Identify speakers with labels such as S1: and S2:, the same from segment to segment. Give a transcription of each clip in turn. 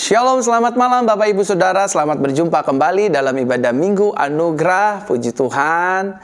S1: Shalom, selamat malam Bapak Ibu Saudara. Selamat berjumpa kembali dalam ibadah Minggu Anugerah. Puji Tuhan.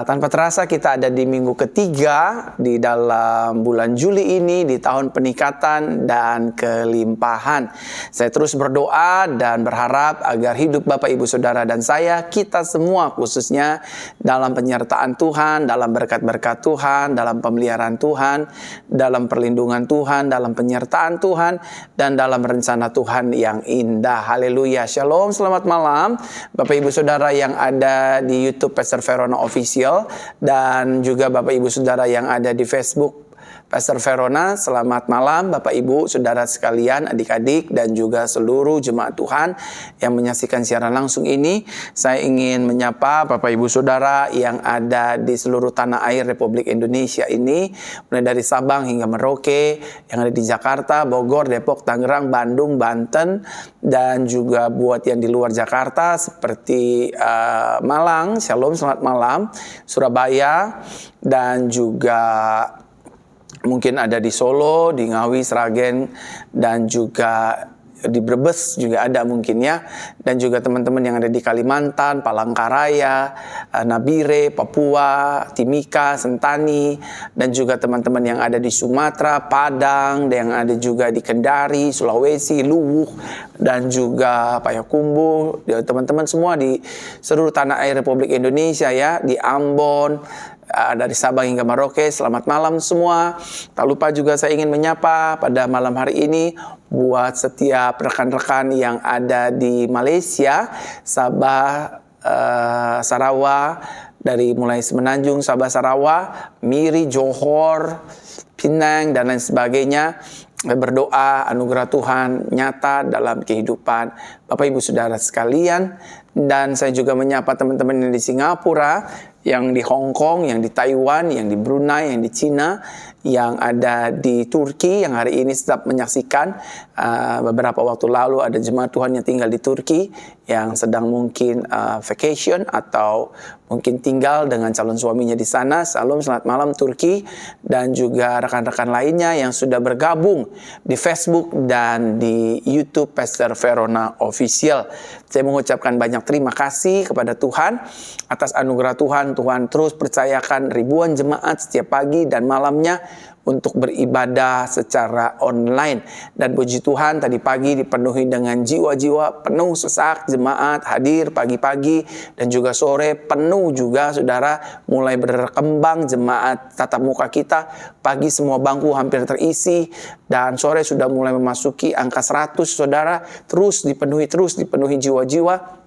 S1: Tanpa terasa kita ada di minggu ketiga di dalam bulan Juli ini, di tahun peningkatan dan kelimpahan. Saya terus berdoa dan berharap agar hidup Bapak Ibu Saudara dan saya, kita semua khususnya dalam penyertaan Tuhan, dalam berkat-berkat Tuhan, dalam pemeliharaan Tuhan, dalam perlindungan Tuhan, dalam penyertaan Tuhan, dan dalam rencana Tuhan yang indah. Haleluya. Shalom, selamat malam Bapak Ibu Saudara yang ada di YouTube Pastor Verona Official, dan juga Bapak Ibu Saudara yang ada di Facebook Pastor Verona. Selamat malam Bapak Ibu Saudara sekalian, adik-adik dan juga seluruh jemaat Tuhan yang menyaksikan siaran langsung ini. Saya ingin menyapa Bapak Ibu Saudara yang ada di seluruh tanah air Republik Indonesia ini, mulai dari Sabang hingga Merauke, yang ada di Jakarta, Bogor, Depok, Tangerang, Bandung, Banten, dan juga buat yang di luar Jakarta seperti Malang, Shalom, selamat malam, Surabaya, dan juga mungkin ada di Solo, di Ngawi, Sragen, dan juga di Brebes juga ada mungkin ya. Dan juga teman-teman yang ada di Kalimantan, Palangkaraya, Nabire, Papua, Timika, Sentani, dan juga teman-teman yang ada di Sumatera, Padang, dan yang ada juga di Kendari, Sulawesi, Luwuk, dan juga Payakumbuh, teman-teman semua di seluruh tanah air Republik Indonesia ya, di Ambon, dari Sabang hingga Merauke. Selamat malam semua. Tak lupa juga saya ingin menyapa pada malam hari ini buat setiap rekan-rekan yang ada di Malaysia, Sabah, Sarawak, dari mulai Semenanjung, Sabah, Sarawak, Miri, Johor, Penang, dan lain sebagainya. Berdoa anugerah Tuhan nyata dalam kehidupan Bapak Ibu Saudara sekalian. Dan saya juga menyapa teman-teman yang di Singapura, yang di Hong Kong, yang di Taiwan, yang di Brunei, yang di Cina, yang ada di Turki, yang hari ini sedang menyaksikan. Beberapa waktu lalu ada jemaat Tuhan yang tinggal di Turki, yang sedang mungkin vacation atau mungkin tinggal dengan calon suaminya di sana. Salam, selamat malam Turki. Dan juga rekan-rekan lainnya yang sudah bergabung di Facebook dan di YouTube Pastor Verona Official. Saya mengucapkan banyak terima kasih kepada Tuhan atas anugerah Tuhan. Tuhan terus percayakan ribuan jemaat setiap pagi dan malamnya untuk beribadah secara online. Dan puji Tuhan tadi pagi dipenuhi dengan jiwa-jiwa penuh sesak, jemaat hadir pagi-pagi dan juga sore penuh juga saudara, mulai berkembang jemaat tatap muka kita. Pagi semua bangku hampir terisi dan sore sudah mulai memasuki angka 100 saudara, terus dipenuhi jiwa-jiwa.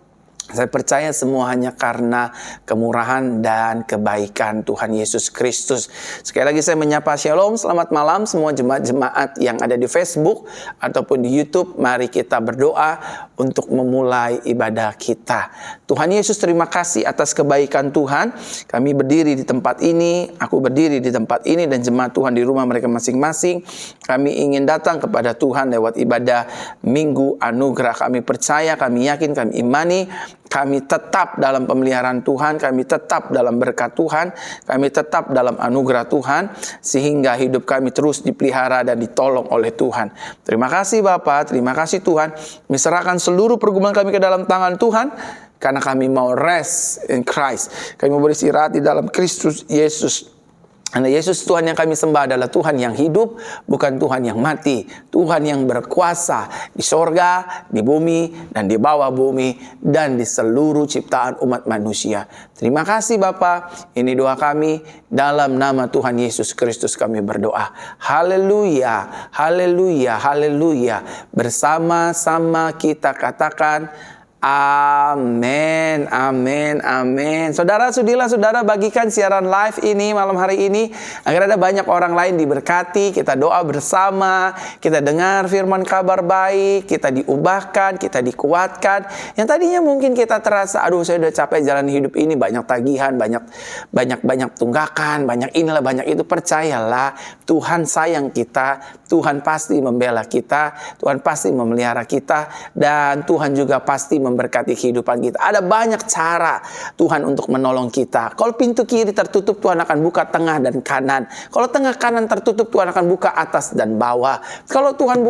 S1: Saya percaya semua hanya karena kemurahan dan kebaikan Tuhan Yesus Kristus. Sekali lagi saya menyapa shalom, selamat malam semua jemaat-jemaat yang ada di Facebook ataupun di YouTube. Mari kita berdoa untuk memulai ibadah kita. Tuhan Yesus, terima kasih atas kebaikan Tuhan. Kami berdiri di tempat ini, aku berdiri di tempat ini, dan jemaat Tuhan di rumah mereka masing-masing. Kami ingin datang kepada Tuhan lewat ibadah Minggu Anugerah. Kami percaya, kami yakin, kami imani, kami tetap dalam pemeliharaan Tuhan, kami tetap dalam berkat Tuhan, kami tetap dalam anugerah Tuhan, sehingga hidup kami terus dipelihara dan ditolong oleh Tuhan. Terima kasih Bapa, terima kasih Tuhan. Kami serahkan seluruh pergumulan kami ke dalam tangan Tuhan, karena kami mau rest in Christ. Kami mau beristirahat di dalam Kristus Yesus. Karena Yesus Tuhan yang kami sembah adalah Tuhan yang hidup, bukan Tuhan yang mati. Tuhan yang berkuasa di sorga, di bumi, dan di bawah bumi, dan di seluruh ciptaan umat manusia. Terima kasih Bapa. Ini doa kami, dalam nama Tuhan Yesus Kristus kami berdoa. Haleluya, haleluya, haleluya. Bersama-sama kita katakan, amin, amin, amin. Saudara, sudilah saudara bagikan siaran live ini malam hari ini agar ada banyak orang lain diberkati. Kita doa bersama, kita dengar firman kabar baik, kita diubahkan, kita dikuatkan. Yang tadinya mungkin kita terasa, aduh saya udah capek jalan hidup ini, banyak tagihan, banyak tunggakan, banyak inilah, banyak itu. Percayalah, Tuhan sayang kita, Tuhan pasti membela kita, Tuhan pasti memelihara kita, dan Tuhan juga pasti memberkati kehidupan kita. Ada banyak cara Tuhan untuk menolong kita. Kalau pintu kiri tertutup, Tuhan akan buka tengah dan kanan. Kalau tengah kanan tertutup, Tuhan akan buka atas dan bawah. Kalau Tuhan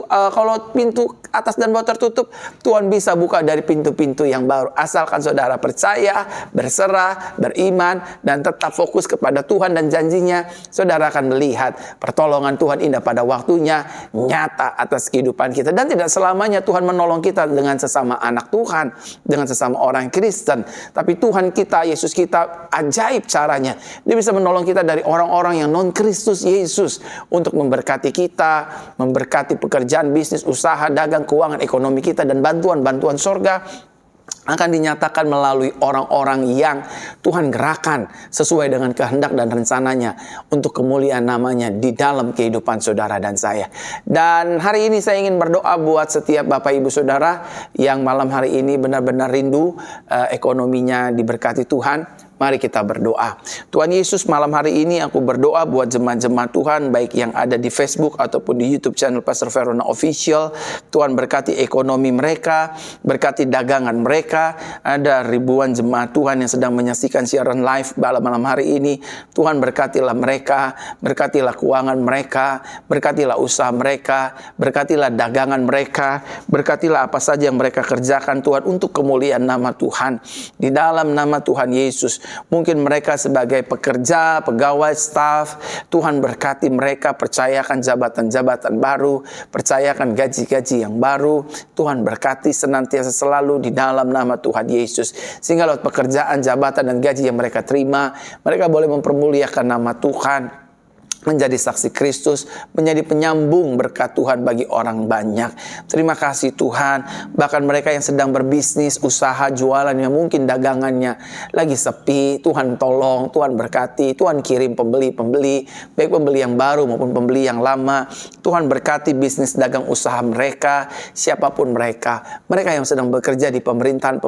S1: kalau pintu atas dan bawah tertutup, Tuhan bisa buka dari pintu-pintu yang baru. Asalkan saudara percaya, berserah, beriman, dan tetap fokus kepada Tuhan dan janjinya, saudara akan melihat pertolongan Tuhan indah pada waktunya, nyata atas kehidupan kita. Dan tidak selamanya Tuhan menolong kita dengan sesama anak Tuhan, dengan sesama orang Kristen. Tapi Tuhan kita, Yesus kita, ajaib caranya. Dia bisa menolong kita dari orang-orang yang non-Kristus Yesus untuk memberkati kita, memberkati pekerjaan, bisnis, usaha, dagang, keuangan, ekonomi kita, dan bantuan sorga akan dinyatakan melalui orang-orang yang Tuhan gerakan sesuai dengan kehendak dan rencananya untuk kemuliaan namanya di dalam kehidupan saudara dan saya. Dan hari ini saya ingin berdoa buat setiap Bapak Ibu Saudara yang malam hari ini benar-benar rindu ekonominya diberkati Tuhan. Mari kita berdoa. Tuhan Yesus, malam hari ini aku berdoa buat jemaat-jemaat Tuhan, baik yang ada di Facebook ataupun di YouTube channel Pastor Verona Official. Tuhan berkati ekonomi mereka, berkati dagangan mereka. Ada ribuan jemaat Tuhan yang sedang menyaksikan siaran live malam hari ini. Tuhan berkatilah mereka, berkatilah keuangan mereka, berkatilah usaha mereka, berkatilah dagangan mereka, berkatilah apa saja yang mereka kerjakan Tuhan untuk kemuliaan nama Tuhan. Di dalam nama Tuhan Yesus. Mungkin mereka sebagai pekerja, pegawai, staf, Tuhan berkati mereka, percayakan jabatan-jabatan baru, percayakan gaji-gaji yang baru. Tuhan berkati senantiasa selalu di dalam nama Tuhan Yesus. Sehingga lewat pekerjaan, jabatan, dan gaji yang mereka terima, mereka boleh mempermuliakan nama Tuhan, menjadi saksi Kristus, menjadi penyambung berkat Tuhan bagi orang banyak. Terima kasih Tuhan. Bahkan mereka yang sedang berbisnis, usaha, jualan, yang mungkin dagangannya lagi sepi, Tuhan tolong, Tuhan berkati, Tuhan kirim pembeli-pembeli, baik pembeli yang baru maupun pembeli yang lama. Tuhan berkati bisnis dagang usaha mereka, siapapun mereka yang sedang bekerja di pemerintahan,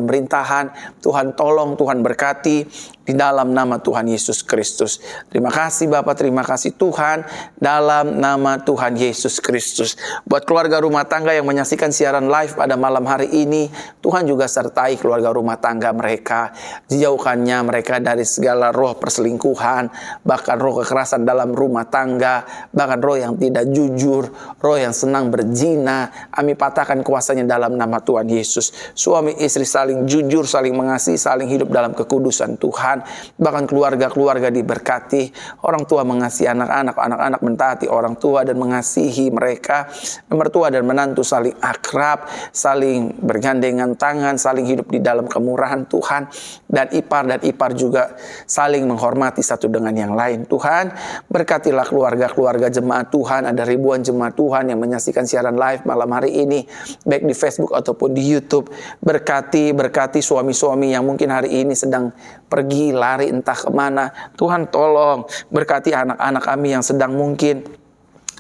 S1: Tuhan tolong, Tuhan berkati di dalam nama Tuhan Yesus Kristus. Terima kasih Bapak, terima kasih Tuhan, dalam nama Tuhan Yesus Kristus. Buat keluarga rumah tangga yang menyaksikan siaran live pada malam hari ini, Tuhan juga sertai keluarga rumah tangga mereka. Jauhkannya mereka dari segala roh perselingkuhan, bahkan roh kekerasan dalam rumah tangga, bahkan roh yang tidak jujur, roh yang senang berzina. Kami patahkan kuasanya dalam nama Tuhan Yesus. Suami istri saling jujur, saling mengasihi, saling hidup dalam kekudusan Tuhan. Bahkan keluarga-keluarga diberkati, orang tua mengasihi anak-anak mentaati orang tua dan mengasihi mereka, mertua dan menantu saling akrab, saling bergandengan tangan, saling hidup di dalam kemurahan Tuhan, dan ipar juga saling menghormati satu dengan yang lain. Tuhan, berkatilah keluarga-keluarga jemaat Tuhan. Ada ribuan jemaat Tuhan yang menyaksikan siaran live malam hari ini, baik di Facebook ataupun di YouTube. Berkati suami-suami yang mungkin hari ini sedang pergi lari entah kemana. Tuhan tolong berkati anak-anak kami yang sedang mungkin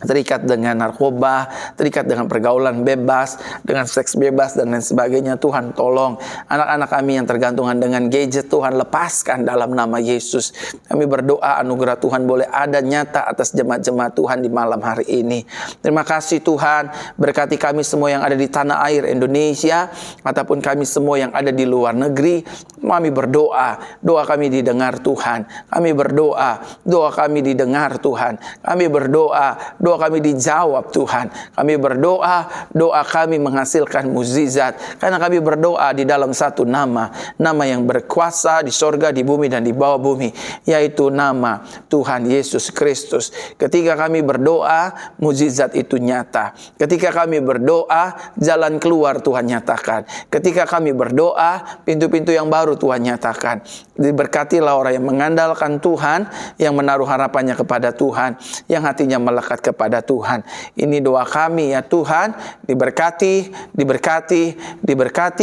S1: terikat dengan narkoba, terikat dengan pergaulan bebas, dengan seks bebas dan lain sebagainya. Tuhan tolong anak-anak kami yang tergantungan dengan gadget, Tuhan lepaskan dalam nama Yesus. Kami berdoa anugerah Tuhan boleh ada nyata atas jemaat-jemaat Tuhan di malam hari ini. Terima kasih Tuhan, berkati kami semua yang ada di tanah air Indonesia ataupun kami semua yang ada di luar negeri. Kami berdoa, doa kami didengar Tuhan. Kami berdoa, doa kami didengar Tuhan. Kami berdoa, doa kami dijawab Tuhan. Kami berdoa, doa kami menghasilkan mukjizat. Karena kami berdoa di dalam satu nama yang berkuasa di sorga, di bumi, dan di bawah bumi, yaitu nama Tuhan Yesus Kristus. Ketika kami berdoa, mukjizat itu nyata. Ketika kami berdoa, jalan keluar Tuhan nyatakan. Ketika kami berdoa, pintu-pintu yang baru Tuhan nyatakan. Diberkatilah orang yang mengandalkan Tuhan, yang menaruh harapannya kepada Tuhan, yang hatinya melekat kepada Tuhan. Ini doa kami ya Tuhan. Diberkati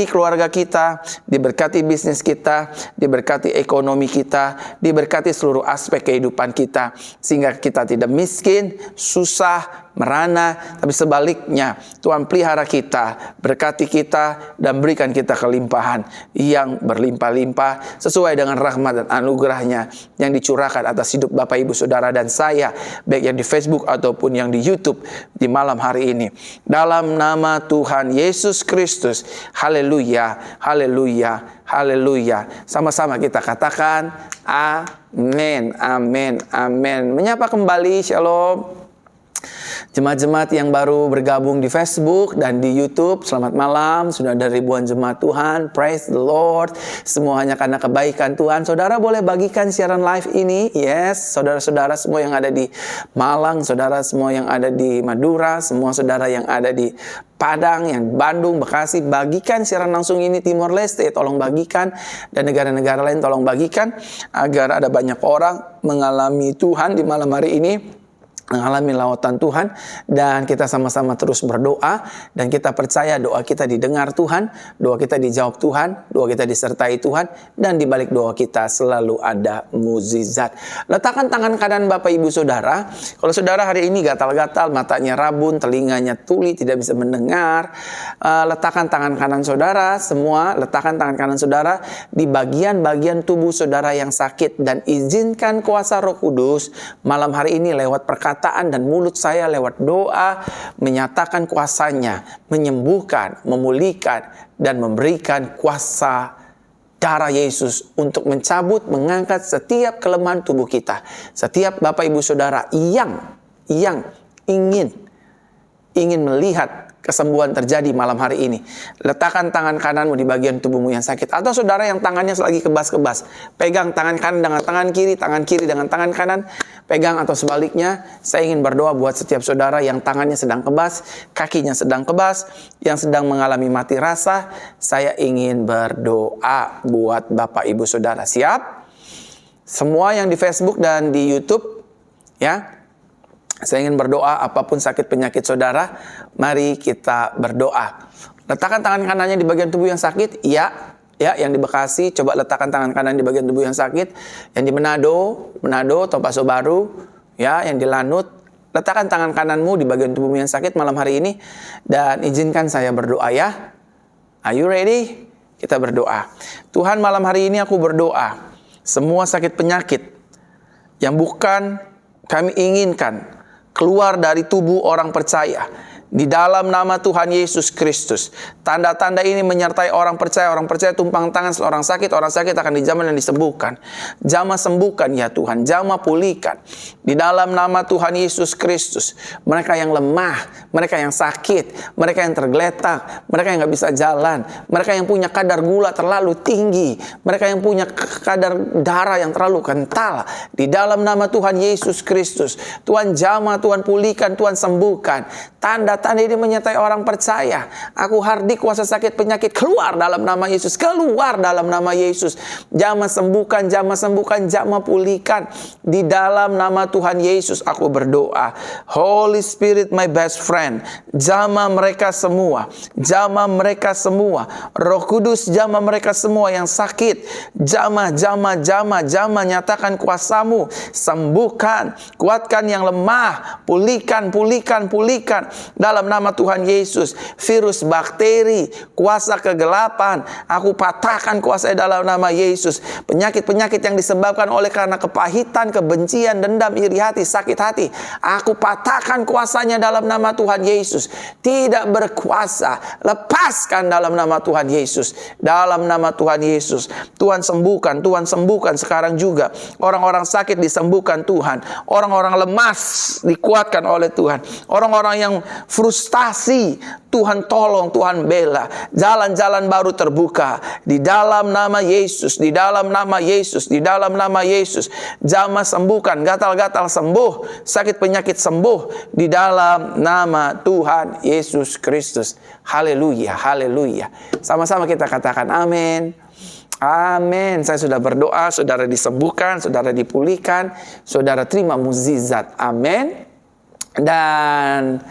S1: keluarga kita, diberkati bisnis kita, diberkati ekonomi kita, diberkati seluruh aspek kehidupan kita, sehingga kita tidak miskin, susah, merana, tapi sebaliknya Tuhan pelihara kita, berkati kita, dan berikan kita kelimpahan yang berlimpah-limpah sesuai dengan rahmat dan anugerahnya yang dicurahkan atas hidup Bapak, Ibu, Saudara, dan saya, baik yang di Facebook ataupun yang di YouTube di malam hari ini. Dalam nama Tuhan Yesus Kristus, haleluya, haleluya, haleluya. Sama-sama kita katakan amin, amin, amin. Menyapa kembali, shalom. Jemaat-jemaat yang baru bergabung di Facebook dan di YouTube, selamat malam. Sudah ada ribuan jemaat Tuhan, praise the Lord. Semuanya karena kebaikan Tuhan. Saudara boleh bagikan siaran live ini, yes. Saudara-saudara semua yang ada di Malang, saudara semua yang ada di Madura, semua saudara yang ada di Padang, yang Bandung, Bekasi, bagikan siaran langsung ini. Timor Leste, tolong bagikan. Dan negara-negara lain tolong bagikan, agar ada banyak orang mengalami Tuhan di malam hari ini, mengalami lawatan Tuhan, dan kita sama-sama terus berdoa, dan kita percaya doa kita didengar Tuhan, doa kita dijawab Tuhan, doa kita disertai Tuhan, dan di balik doa kita selalu ada mukjizat. Letakkan tangan kanan Bapak, Ibu, Saudara. Kalau saudara hari ini gatal-gatal, matanya rabun, telinganya tuli, tidak bisa mendengar, letakkan tangan kanan saudara, semua letakkan tangan kanan saudara di bagian-bagian tubuh saudara yang sakit, dan izinkan kuasa Roh Kudus malam hari ini lewat perkataan dan mulut saya, lewat doa, menyatakan kuasanya, menyembuhkan, memulihkan, dan memberikan kuasa darah Yesus untuk mencabut, mengangkat setiap kelemahan tubuh kita. Setiap Bapak, Ibu, Saudara yang ingin melihat kesembuhan terjadi malam hari ini, letakkan tangan kananmu di bagian tubuhmu yang sakit. Atau saudara yang tangannya lagi kebas-kebas, pegang tangan kanan dengan tangan kiri dengan tangan kanan, pegang. Atau sebaliknya, saya ingin berdoa buat setiap saudara yang tangannya sedang kebas, kakinya sedang kebas, yang sedang mengalami mati rasa. Saya ingin berdoa buat Bapak, Ibu, Saudara. Siap? Semua yang di Facebook dan di YouTube, ya. Saya ingin berdoa, apapun sakit penyakit saudara, mari kita berdoa. Letakkan tangan kanannya di bagian tubuh yang sakit, ya, yang di Bekasi, coba letakkan tangan kanan di bagian tubuh yang sakit. Yang di Manado, Topaso Baru, ya, yang di Lanut, letakkan tangan kananmu di bagian tubuhmu yang sakit malam hari ini, dan izinkan saya berdoa, ya. Are you ready? Kita berdoa. Tuhan, malam hari ini aku berdoa, semua sakit penyakit yang bukan kami inginkan keluar dari tubuh orang percaya, di dalam nama Tuhan Yesus Kristus. Tanda-tanda ini menyertai orang percaya tumpang tangan. Orang sakit akan dijamah dan disembuhkan. Jamah sembuhkan ya Tuhan, jamah pulihkan. Di dalam nama Tuhan Yesus Kristus, mereka yang lemah, mereka yang sakit, mereka yang tergeletak, mereka yang gak bisa jalan, mereka yang punya kadar gula terlalu tinggi, mereka yang punya kadar darah yang terlalu kental, di dalam nama Tuhan Yesus Kristus, Tuhan jamah, Tuhan pulihkan, Tuhan sembuhkan. Tanda-tanda ini menyertai orang percaya. Aku hardik kuasa sakit penyakit keluar dalam nama Yesus. Keluar dalam nama Yesus. Jamah sembuhkan, jamah pulihkan. Di dalam nama Tuhan Yesus aku berdoa. Holy Spirit my best friend, jamah mereka semua. Jamah mereka semua. Roh Kudus jamah mereka semua yang sakit. Jamah, nyatakan kuasamu. Sembuhkan, kuatkan yang lemah. Pulihkan. Dalam nama Tuhan Yesus, virus, bakteri, kuasa kegelapan, aku patahkan kuasanya dalam nama Yesus. Penyakit-penyakit yang disebabkan oleh karena kepahitan, kebencian, dendam, iri hati, sakit hati, aku patahkan kuasanya dalam nama Tuhan Yesus. Tidak berkuasa, lepaskan dalam nama Tuhan Yesus. Dalam nama Tuhan Yesus, Tuhan sembuhkan sekarang juga. Orang-orang sakit disembuhkan Tuhan. Orang-orang lemas dikuatkan oleh Tuhan. Orang-orang yang frustasi, Tuhan tolong, Tuhan bela. Jalan-jalan baru terbuka di dalam nama Yesus, di dalam nama Yesus, di dalam nama Yesus. Jamah sembuhkan, gatal-gatal sembuh, sakit penyakit sembuh di dalam nama Tuhan Yesus Kristus. Haleluya, haleluya. Sama-sama kita katakan amin. Amin. Saya sudah berdoa, saudara disembuhkan, saudara dipulihkan, saudara terima mukjizat. Amin. Dan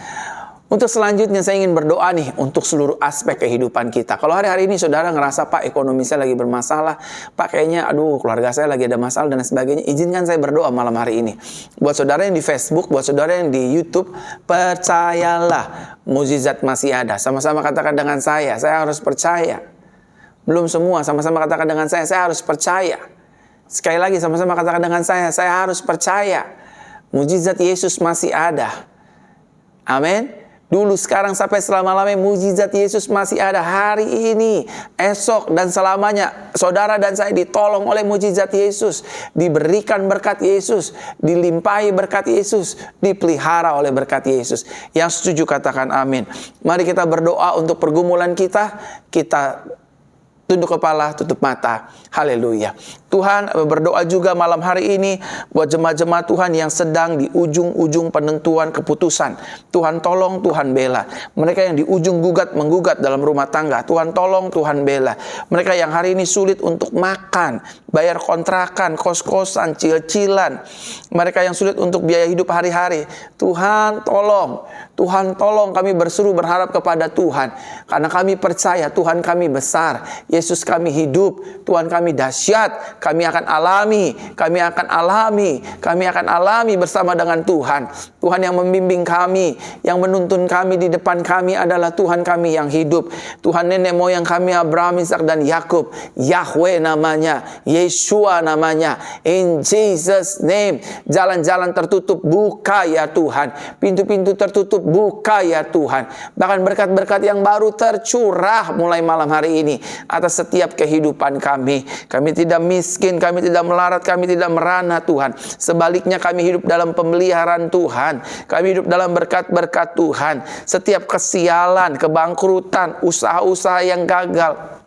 S1: Untuk selanjutnya saya ingin berdoa nih untuk seluruh aspek kehidupan kita. Kalau hari-hari ini saudara ngerasa, Pak, ekonomi saya lagi bermasalah, Pak, kayaknya keluarga saya lagi ada masalah dan sebagainya, izinkan saya berdoa malam hari ini. Buat saudara yang di Facebook, buat saudara yang di YouTube, percayalah, mukjizat masih ada. Sama-sama katakan dengan saya harus percaya. Belum semua, sama-sama katakan dengan saya harus percaya. Sekali lagi sama-sama katakan dengan saya harus percaya. Mukjizat Yesus masih ada. Amin. Dulu, sekarang, sampai selama-lamanya mukjizat Yesus masih ada. Hari ini, esok, dan selamanya saudara dan saya ditolong oleh mukjizat Yesus, diberikan berkat Yesus, dilimpahi berkat Yesus, dipelihara oleh berkat Yesus. Yang setuju katakan amin. Mari kita berdoa untuk pergumulan kita tunduk kepala, tutup mata. Haleluya. Tuhan, berdoa juga malam hari ini buat jemaat-jemaat Tuhan yang sedang di ujung-ujung penentuan keputusan. Tuhan tolong, Tuhan bela. Mereka yang di ujung menggugat dalam rumah tangga, Tuhan tolong, Tuhan bela. Mereka yang hari ini sulit untuk makan, bayar kontrakan, kos-kosan, cil-cilan. Mereka yang sulit untuk biaya hidup hari-hari, Tuhan tolong. Tuhan tolong, kami berseru berharap kepada Tuhan. Karena kami percaya Tuhan kami besar, Yesus kami hidup, Tuhan kami dahsyat. Kami akan alami bersama dengan Tuhan. Tuhan yang membimbing kami, yang menuntun kami di depan kami adalah Tuhan kami yang hidup. Tuhan nenek moyang kami Abraham, Ishak dan Yakub. Yahweh namanya, Yeshua namanya. In Jesus name. Jalan-jalan tertutup, buka ya Tuhan. Pintu-pintu tertutup, buka ya Tuhan. Bahkan berkat-berkat yang baru tercurah mulai malam hari ini atas setiap kehidupan kami. Kami tidak miskin, kami tidak melarat, kami tidak merana Tuhan. Sebaliknya kami hidup dalam pemeliharaan Tuhan. Kami hidup dalam berkat-berkat Tuhan. Setiap kesialan, kebangkrutan, usaha-usaha yang gagal,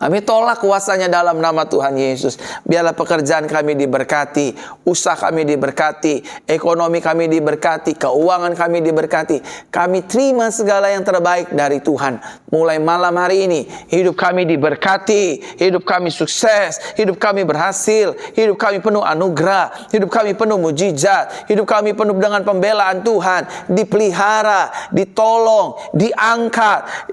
S1: kami tolak kuasanya dalam nama Tuhan Yesus. Biarlah pekerjaan kami diberkati, usaha kami diberkati, ekonomi kami diberkati, keuangan kami diberkati. Kami terima segala yang terbaik dari Tuhan. Mulai malam hari ini, hidup kami diberkati, hidup kami sukses, hidup kami berhasil, hidup kami penuh anugerah, hidup kami penuh mujizat, hidup kami penuh dengan pembelaan Tuhan, dipelihara, ditolong, diangkat,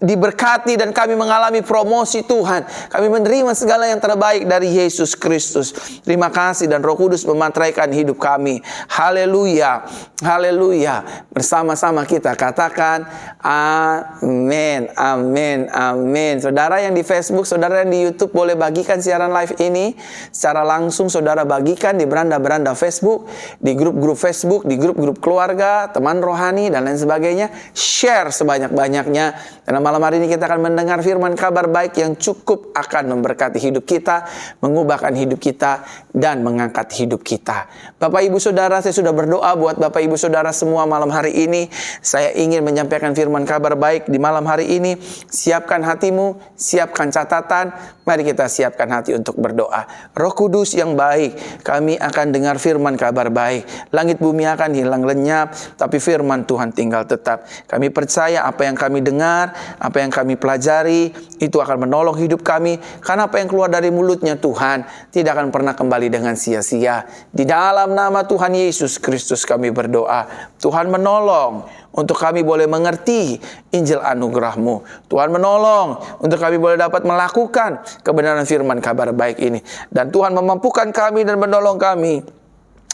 S1: diberkati, dan kami mengalami promosi Tuhan. Kami menerima segala yang terbaik dari Yesus Kristus. Terima kasih, dan Roh Kudus memantraikan hidup kami. Haleluya, haleluya. Bersama-sama kita katakan amin, amin, amin. Saudara yang di Facebook, saudara yang di YouTube, boleh bagikan siaran live ini secara langsung. Saudara bagikan di beranda-beranda Facebook, di grup-grup Facebook, di grup-grup keluarga, teman rohani, dan lain sebagainya. Share sebanyak-banyaknya. Karena malam hari ini kita akan mendengar firman kabar baik yang cukup akan memberkati hidup kita, mengubahkan hidup kita, dan mengangkat hidup kita. Bapak Ibu Saudara, saya sudah berdoa buat Bapak Ibu Saudara semua malam hari ini. Saya ingin menyampaikan firman kabar baik di malam hari ini. Siapkan hatimu, siapkan catatan. Mari kita siapkan hati untuk berdoa. Roh Kudus yang baik, kami akan dengar firman kabar baik. Langit bumi akan hilang lenyap, tapi firman Tuhan tinggal tetap. Kami percaya apa yang kami dengar, apa yang kami pelajari, itu akan menolong hidup kami. Karena apa yang keluar dari mulutnya Tuhan tidak akan pernah kembali dengan sia-sia. Di dalam nama Tuhan Yesus Kristus kami berdoa. Tuhan menolong untuk kami boleh mengerti Injil anugerah-Mu. Tuhan menolong untuk kami boleh dapat melakukan kebenaran firman kabar baik ini. Dan Tuhan memampukan kami dan menolong kami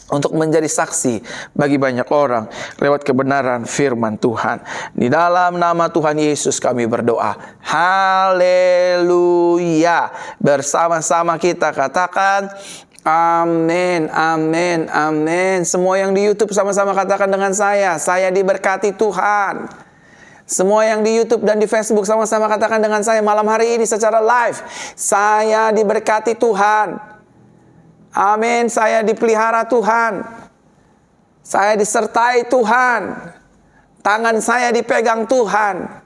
S1: untuk menjadi saksi bagi banyak orang lewat kebenaran firman Tuhan. Di dalam nama Tuhan Yesus kami berdoa. Haleluya. Bersama-sama kita katakan amin, amin, amin. Semua yang di YouTube sama-sama katakan dengan saya diberkati Tuhan. Semua yang di YouTube dan di Facebook sama-sama katakan dengan saya malam hari ini secara live, saya diberkati Tuhan. Amin, saya dipelihara Tuhan. Saya disertai Tuhan. Tangan saya dipegang Tuhan.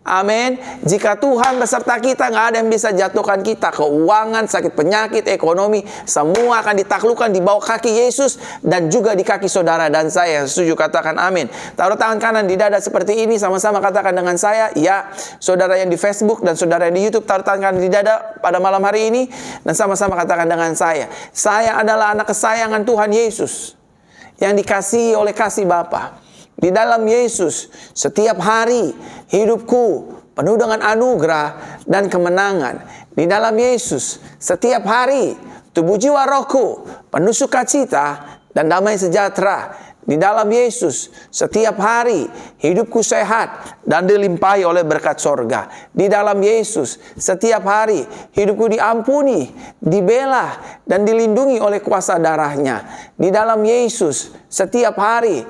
S1: Amin. Jika Tuhan beserta kita, nggak ada yang bisa jatuhkan kita. Keuangan, sakit penyakit, ekonomi, semua akan ditaklukkan di bawah kaki Yesus dan juga di kaki saudara dan saya. Setuju katakan amin. Taruh tangan kanan di dada seperti ini, sama-sama katakan dengan saya, ya. Saudara yang di Facebook dan saudara yang di YouTube, taruh tangan kanan di dada pada malam hari ini dan sama-sama katakan dengan saya adalah anak kesayangan Tuhan Yesus yang dikasihi oleh kasih Bapa. Di dalam Yesus, setiap hari hidupku penuh dengan anugerah dan kemenangan. Di dalam Yesus, setiap hari tubuh jiwa rohku penuh sukacita dan damai sejahtera. Di dalam Yesus, setiap hari hidupku sehat dan dilimpahi oleh berkat sorga. Di dalam Yesus, setiap hari hidupku diampuni, dibela, dan dilindungi oleh kuasa darahnya. Di dalam Yesus, setiap hari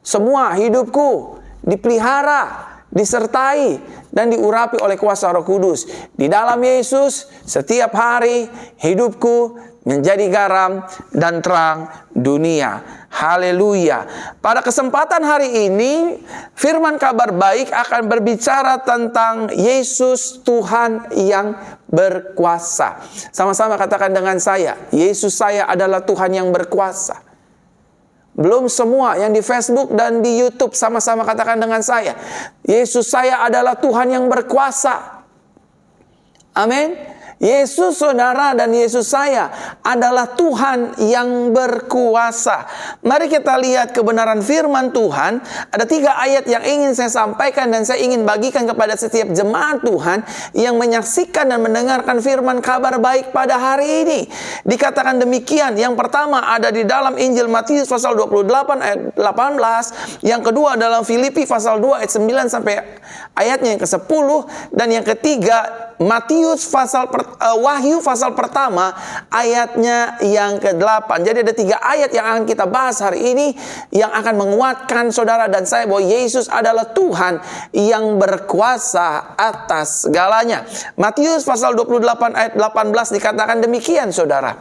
S1: semua hidupku dipelihara, disertai, dan diurapi oleh kuasa Roh Kudus. Di dalam Yesus, setiap hari hidupku menjadi garam dan terang dunia. Haleluya. Pada kesempatan hari ini, firman kabar baik akan berbicara tentang Yesus Tuhan yang berkuasa. Sama-sama katakan dengan saya, Yesus saya adalah Tuhan yang berkuasa. Belum semua yang di Facebook dan di YouTube, sama-sama katakan dengan saya, Yesus saya adalah Tuhan yang berkuasa. Amin. Yesus saudara dan Yesus saya adalah Tuhan yang berkuasa. Mari kita lihat kebenaran firman Tuhan. Ada 3 ayat yang ingin saya sampaikan dan saya ingin bagikan kepada setiap jemaat Tuhan yang menyaksikan dan mendengarkan firman kabar baik pada hari ini. Dikatakan demikian, yang pertama ada di dalam Injil Matius pasal 28 ayat 18, yang kedua dalam Filipi pasal 2 ayat 9 sampai ayatnya yang ke-10, dan yang ketiga Matius Wahyu pasal pertama ayatnya yang ke-8. Jadi ada 3 ayat yang akan kita bahas hari ini yang akan menguatkan saudara dan saya bahwa Yesus adalah Tuhan yang berkuasa atas segalanya. Matius pasal 28 ayat 18 dikatakan demikian saudara.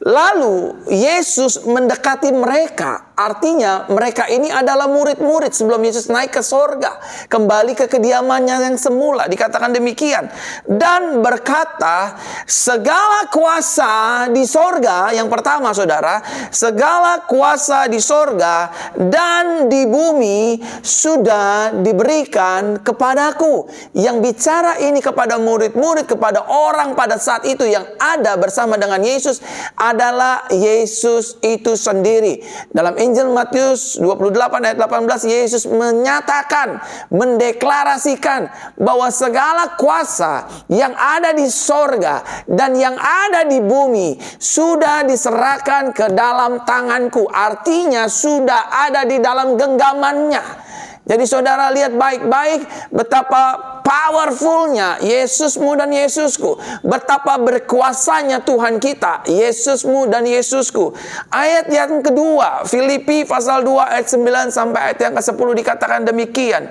S1: Lalu Yesus mendekati mereka. Artinya mereka ini adalah murid-murid sebelum Yesus naik ke sorga, kembali ke kediamannya yang semula. Dikatakan demikian. Dan berkata, segala kuasa di sorga, yang pertama saudara, segala kuasa di sorga dan di bumi sudah diberikan kepadaku. Yang bicara ini kepada murid-murid, kepada orang pada saat itu yang ada bersama dengan Yesus adalah Yesus itu sendiri. Dalam Injil Matius 28 ayat 18, Yesus menyatakan, mendeklarasikan bahwa segala kuasa yang ada di sorga dan yang ada di bumi sudah diserahkan ke dalam tanganku. Artinya sudah ada di dalam genggamannya. Jadi saudara lihat baik-baik betapa powerfulnya Yesusmu dan Yesusku. Betapa berkuasanya Tuhan kita, Yesusmu dan Yesusku. Ayat yang kedua, Filipi pasal 2 ayat 9 sampai ayat yang ke-10 dikatakan demikian.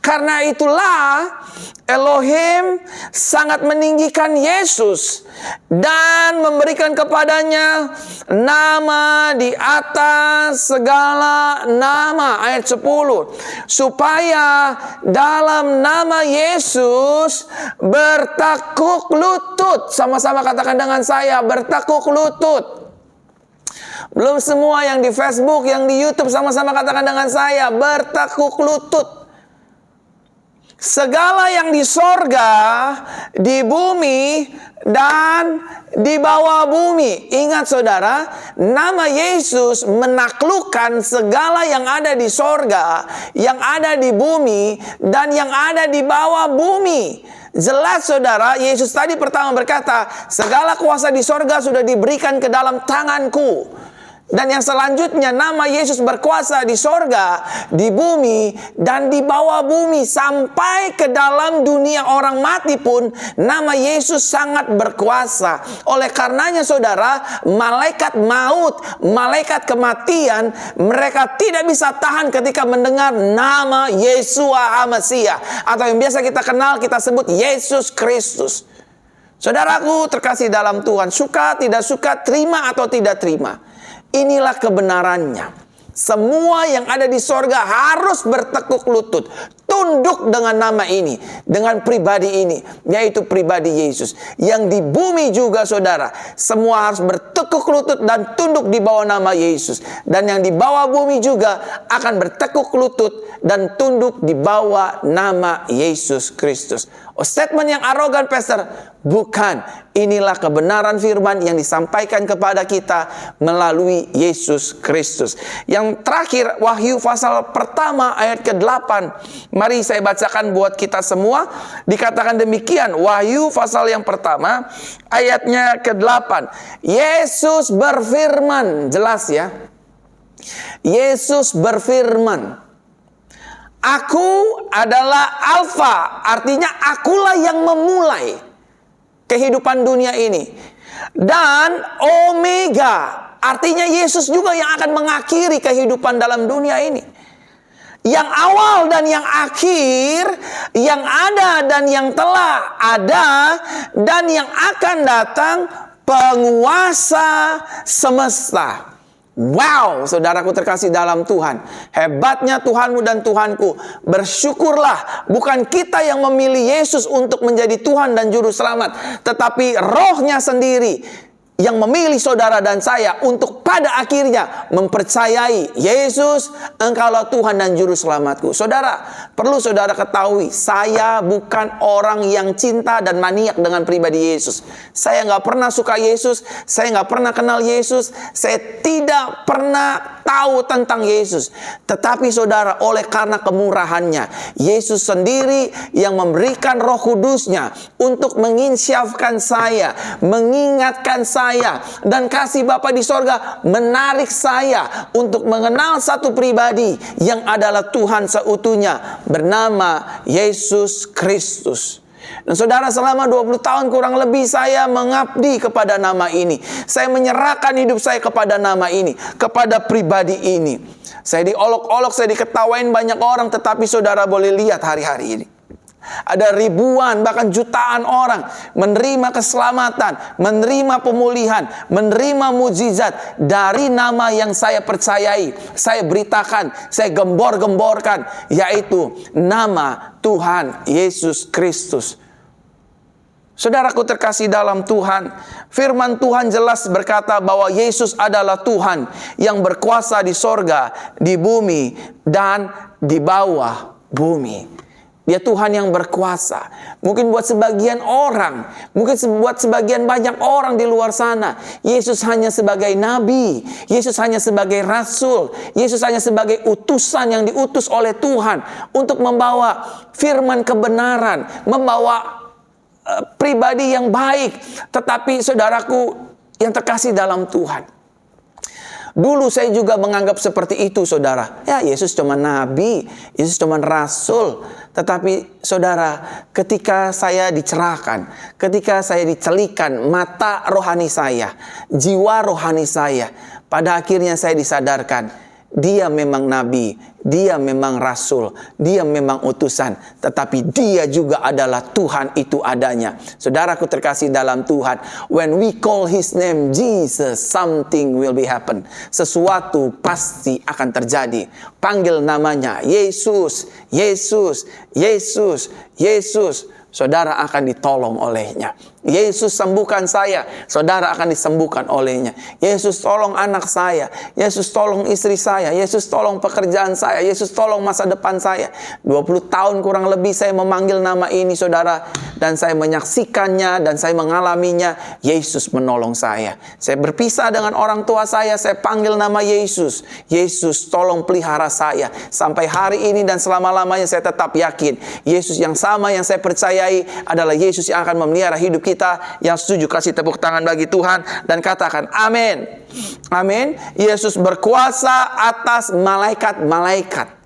S1: Karena itulah Elohim sangat meninggikan Yesus dan memberikan kepadanya nama di atas segala nama. Ayat 10. Supaya dalam nama Yesus bertekuk lutut. Sama-sama katakan dengan saya, bertekuk lutut. Belum semua yang di Facebook, yang di YouTube, sama-sama katakan dengan saya, bertekuk lutut. Segala yang di sorga, di bumi, dan di bawah bumi. Ingat saudara, nama Yesus menaklukkan segala yang ada di sorga, yang ada di bumi, dan yang ada di bawah bumi. Jelas saudara, Yesus tadi pertama berkata, segala kuasa di sorga sudah diberikan ke dalam tanganku. Dan yang selanjutnya, nama Yesus berkuasa di sorga, di bumi, dan di bawah bumi. Sampai ke dalam dunia orang mati pun, nama Yesus sangat berkuasa. Oleh karenanya saudara, malaikat maut, malaikat kematian, mereka tidak bisa tahan ketika mendengar nama Yeshua HaMasiah. Atau yang biasa kita kenal, kita sebut Yesus Kristus. Saudaraku terkasih dalam Tuhan, suka tidak suka, terima atau tidak terima, inilah kebenarannya. Semua yang ada di sorga harus bertekuk lutut, tunduk dengan nama ini, dengan pribadi ini, yaitu pribadi Yesus. Yang di bumi juga saudara, semua harus bertekuk lutut dan tunduk di bawah nama Yesus. Dan yang di bawah bumi juga akan bertekuk lutut dan tunduk di bawah nama Yesus Kristus. Oh, statement yang arogan, Pastor. Bukan, inilah kebenaran firman yang disampaikan kepada kita melalui Yesus Kristus. Yang terakhir, Wahyu pasal pertama ayat ke-8. Mari saya bacakan buat kita semua. Dikatakan demikian, Wahyu pasal yang pertama ayatnya ke-8. Yesus berfirman, jelas ya. Yesus berfirman, Aku adalah Alfa, artinya akulah yang memulai kehidupan dunia ini. Dan Omega, artinya Yesus juga yang akan mengakhiri kehidupan dalam dunia ini. Yang awal dan yang akhir, yang ada dan yang telah ada, dan yang akan datang, penguasa semesta. Wow, saudaraku terkasih dalam Tuhan. Hebatnya Tuhanmu dan Tuhanku. Bersyukurlah, bukan kita yang memilih Yesus untuk menjadi Tuhan dan Juru Selamat, tetapi Roh-Nya sendiri yang memilih saudara dan saya untuk pada akhirnya mempercayai Yesus, Engkaulah Tuhan dan Juru Selamatku. Saudara, perlu saudara ketahui, saya bukan orang yang cinta dan maniak dengan pribadi Yesus. Saya nggak pernah suka Yesus, saya nggak pernah kenal Yesus, saya tidak pernah tahu tentang Yesus. Tetapi saudara, oleh karena kemurahannya, Yesus sendiri yang memberikan Roh Kudus-Nya untuk menginsyafkan saya, mengingatkan saya, dan kasih Bapa di sorga menarik saya untuk mengenal satu pribadi yang adalah Tuhan seutuhnya, bernama Yesus Kristus. Dan saudara, selama 20 tahun kurang lebih saya mengabdi kepada nama ini. Saya menyerahkan hidup saya kepada nama ini, kepada pribadi ini. Saya diolok-olok, saya diketawain banyak orang, tetapi saudara boleh lihat hari-hari ini, ada ribuan bahkan jutaan orang menerima keselamatan, menerima pemulihan, menerima mujizat dari nama yang saya percayai, saya beritakan, saya gembor-gemborkan, yaitu nama Tuhan Yesus Kristus. Saudaraku terkasih dalam Tuhan, firman Tuhan jelas berkata bahwa Yesus adalah Tuhan yang berkuasa di sorga, di bumi, dan di bawah bumi. Dia Tuhan yang berkuasa. Mungkin buat sebagian orang, mungkin buat sebagian banyak orang di luar sana, Yesus hanya sebagai nabi, Yesus hanya sebagai rasul, Yesus hanya sebagai utusan yang diutus oleh Tuhan untuk membawa firman kebenaran, membawa pribadi yang baik. Tetapi saudaraku yang terkasih dalam Tuhan, dulu saya juga menganggap seperti itu, saudara. Ya, Yesus cuma nabi, Yesus cuma rasul. Tetapi saudara, ketika saya dicerahkan, ketika saya dicelikan mata rohani saya, jiwa rohani saya, pada akhirnya saya disadarkan, dia memang nabi, dia memang rasul, dia memang utusan, tetapi dia juga adalah Tuhan itu adanya. Saudaraku terkasih dalam Tuhan, when we call His name Jesus, something will be happen. Sesuatu pasti akan terjadi. Panggil namanya Yesus, Yesus, Yesus, Yesus, saudara akan ditolong olehnya. Yesus sembuhkan saya, saudara akan disembuhkan olehnya. Yesus tolong anak saya, Yesus tolong istri saya, Yesus tolong pekerjaan saya, Yesus tolong masa depan saya. 20 tahun kurang lebih saya memanggil nama ini, saudara, dan saya menyaksikannya dan saya mengalaminya. Yesus menolong saya. Saya berpisah dengan orang tua saya panggil nama Yesus. Yesus tolong pelihara saya. Sampai hari ini dan selama-lamanya saya tetap yakin, Yesus yang sama yang saya percayai adalah Yesus yang akan memelihara hidup kita. Yang setuju kasih tepuk tangan bagi Tuhan dan katakan amin. Amin. Yesus berkuasa atas malaikat-malaikat.